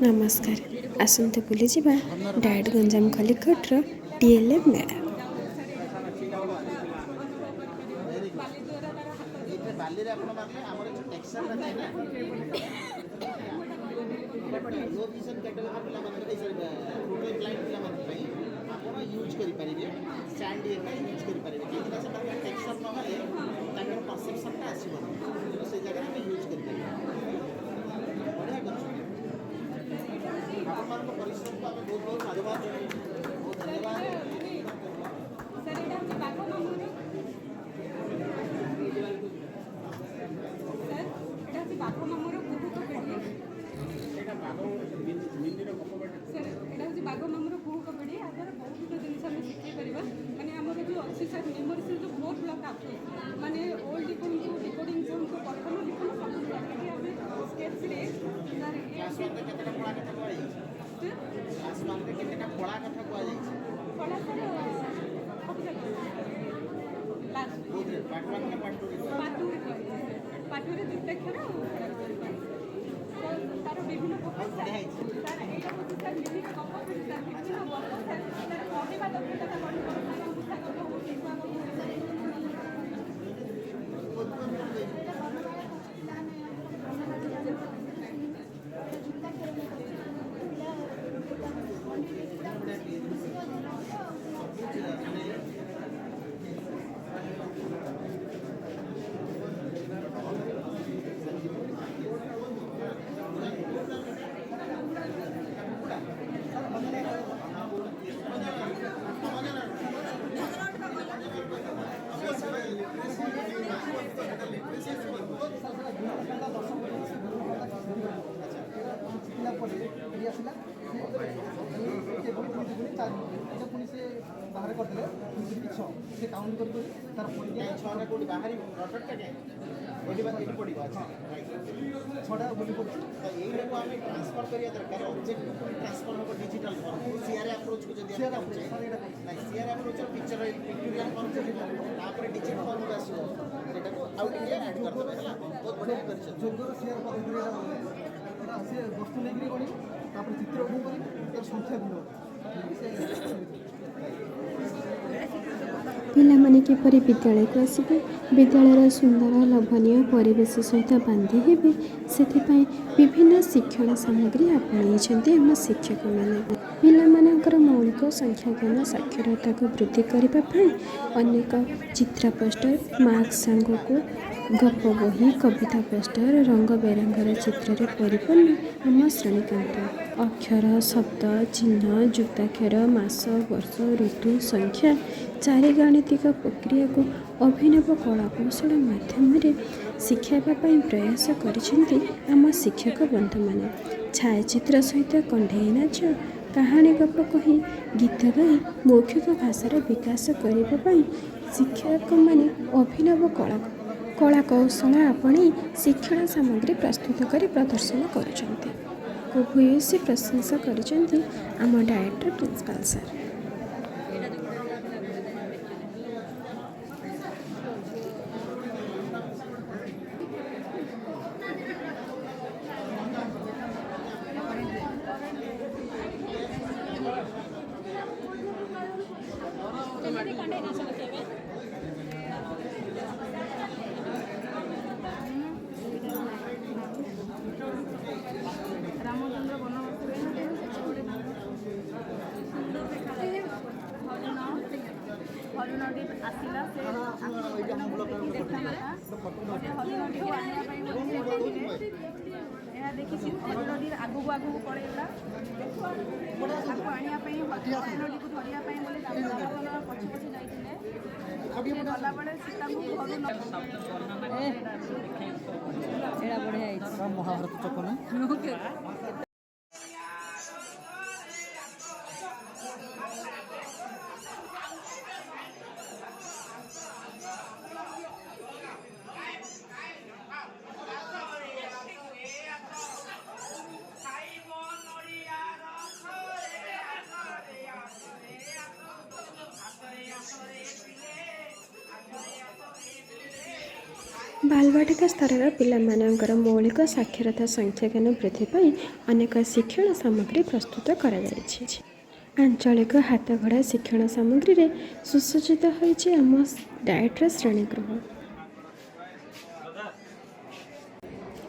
नमस्कार आसंते बुली जिबा diet Ganjam खलिकोटर TLM मेला बाली रे आपण मारले हमर जो टेक्सचर ला ना लो विजन कैटेगरी पिला मन ए सॉरी टोटल ब्लाइंड पिला मन पई आपण यूज करि परिबे स्टैंड एका यूज करि परिबे जेना से तार टेक्सचर न हले ताकर परसेप्शन ता आसीबो तो से जगह में यूज करि परिबे बढ़िया करछु आपण मान को परिश्रम को हमें बहुत बहुत धन्यवाद बहुत धन्यवाद सर एटा हम बाको मामूरे सर एटा हम बाको मामूरे कुहू को पेडी एटा बाको मिंदी रो कपो पेडी सर एटा हम बाको मामूरे कुहू को पेडी आदर बहुत गुड जिनिस हम शिखि परिबा माने हमर जो अछि सर मेमोरी से जो बहुत ब्लॉक आछे माने ओल्ड डिकोडिंग जोन को प्रथम लिखन सब कि हम स्केच रे सर क्लास 1 रे केतेटा पढा कथा कोइ क्लास 1 रे केतेटा पढा कथा कोइ जाई पढा सर लास्ट पार्ट 1 के पार्ट 2 पाठरे दुर्दक्षर तार विभिन्न प्रकार तार एटा होची सर विभिन्न गप सर विभिन्न गप सर तार कहबा दक्षता बढ़िबो पुणी से बाहर करदे से काउंट कर तार छटा कोडी बाहरी रटटा के एडी पडिबो अच्छा छटा बोली पड़छ तो एटा को हमें ट्रांसफर करिया दरकार ऑब्जेक्ट को ट्रांसफर हो डिजिटल फॉर्म सीआर अप्रोच को जदी शेयर अप्रोच नहीं CR approach picture pictorial form से तापर डिजिटल फॉर्म को आसो सेटा को आउट इंडिया ऐड कर देबे हला बहुत बढ़िया करछ जोगर शेयर पद्धति एटा से वस्तु लेकरी कोनी तापर चित्र को करी तार संख्या गुण पिलामाने किपरि विद्यालय को आसिबे विद्यालय सुंदर लोभनीय परिवेश सहित बांधी हेबे सेथिपाई विभिन्न शिक्षण सामग्री आपणाइछन्ति आम शिक्षक माने पिलामानकर मौलिक संख्या ज्ञान साक्षरता को वृद्धि करबा पई अनेक चित्र पोस्टर मार्क सांग को गप बही कविता पोस्टर रंग बेरंगर चित्र रे परिपूर्ण आम श्रेणीकांत अक्षर शब्द चिन्ह युक्ताक्षर मास वर्ष ऋतु संख्या चारि गाणितिक प्रक्रिया को अभिनव कला कौशल माध्यम शिखाइबा प्रयास करिसेंति आम शिक्षक बंधु माने छायाचित्र सहित कंढेई नाच कहानी गप कही गीत गाई मौखिक भाषार विकास करने शिक्षक माने अभिनव कला कौशल आपणे शिक्षण सामग्री प्रस्तुत कर प्रदर्शन करुछन्ति को भूयसी प्रशंसा करिसेंति आम डायरेक्टर प्रिंसिपल सर रामचंद्र हरिणटी आसला से हरिणटी को आने देखी हरिणटी आगू आगू पड़ेगा आने हरिणटी को धरिया पछे पछे जाइए गला बेले बढ़िया महाभारत चक्कर ବାଲବାଟିକା ସ୍ତରର ପିଲାମାନଙ୍କର ମୌଳିକ ସାକ୍ଷରତା ସଂଖ୍ୟାଜ୍ଞାନ ବୃଦ୍ଧି ପାଇଁ ଅନେକ ଶିକ୍ଷଣ ସାମଗ୍ରୀ ପ୍ରସ୍ତୁତ କରାଯାଇଛି। ଆଞ୍ଚଳିକ ହାତଗଢ଼ା ଶିକ୍ଷଣ ସାମଗ୍ରୀରେ ସୁସଜ୍ଜିତ ହୋଇଛି ଆମ ଡାଏଟ୍ର ଶ୍ରେଣୀଗୃହ।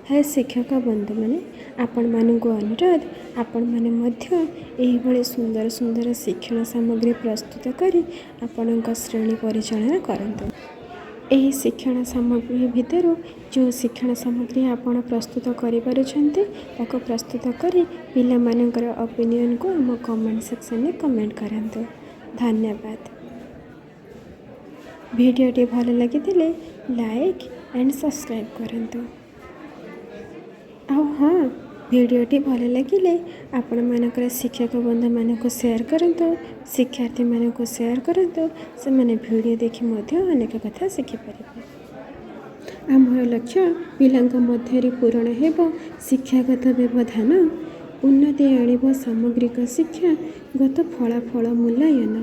ହେ ଶିକ୍ଷକ ବନ୍ଧୁମାନେ, ଆପଣମାନଙ୍କୁ ଅନୁରୋଧ, ଆପଣମାନେ ମଧ୍ୟ ଏହିଭଳି ସୁନ୍ଦର ସୁନ୍ଦର ଶିକ୍ଷଣ ସାମଗ୍ରୀ ପ୍ରସ୍ତୁତ କରି ଆପଣଙ୍କ ଶ୍ରେଣୀ ପରିଚାଳନା କରନ୍ତୁ। ଏହି ଶିକ୍ଷଣ ସାମଗ୍ରୀ ଭିତରୁ ଯେଉଁ ଶିକ୍ଷଣ ସାମଗ୍ରୀ ଆପଣ ପ୍ରସ୍ତୁତ କରିପାରୁଛନ୍ତି ତାକୁ ପ୍ରସ୍ତୁତ କରି ପିଲାମାନଙ୍କର ଓପିନିଅନକୁ ଆମ କମେଣ୍ଟ ସେକ୍ସନରେ କମେଣ୍ଟ କରନ୍ତୁ। ଧନ୍ୟବାଦ। ଭିଡ଼ିଓଟି ଭଲ ଲାଗିଥିଲେ ଲାଇକ୍ ଆଣ୍ଡ ସବସ୍କ୍ରାଇବ୍ କରନ୍ତୁ। ଆଉ ହଁ, ଭିଡ଼ିଓଟି ଭଲ ଲାଗିଲେ ଆପଣମାନଙ୍କର ଶିକ୍ଷକ ବନ୍ଧୁମାନଙ୍କୁ ସେୟାର କରନ୍ତୁ, ଶିକ୍ଷାର୍ଥୀମାନଙ୍କୁ ସେୟାର କରନ୍ତୁ। ସେମାନେ ଭିଡ଼ିଓ ଦେଖି ମଧ୍ୟ ଅନେକ କଥା ଶିଖିପାରିବେ। ଆମର ଲକ୍ଷ୍ୟ ପିଲାଙ୍କ ମଧ୍ୟରେ ପୂରଣ ହେବ ଶିକ୍ଷାଗତ ବ୍ୟବଧାନ, ଉନ୍ନତି ଆଣିବ ସାମଗ୍ରିକ ଶିକ୍ଷାଗତ ଫଳାଫଳ ମୂଲ୍ୟାୟନ।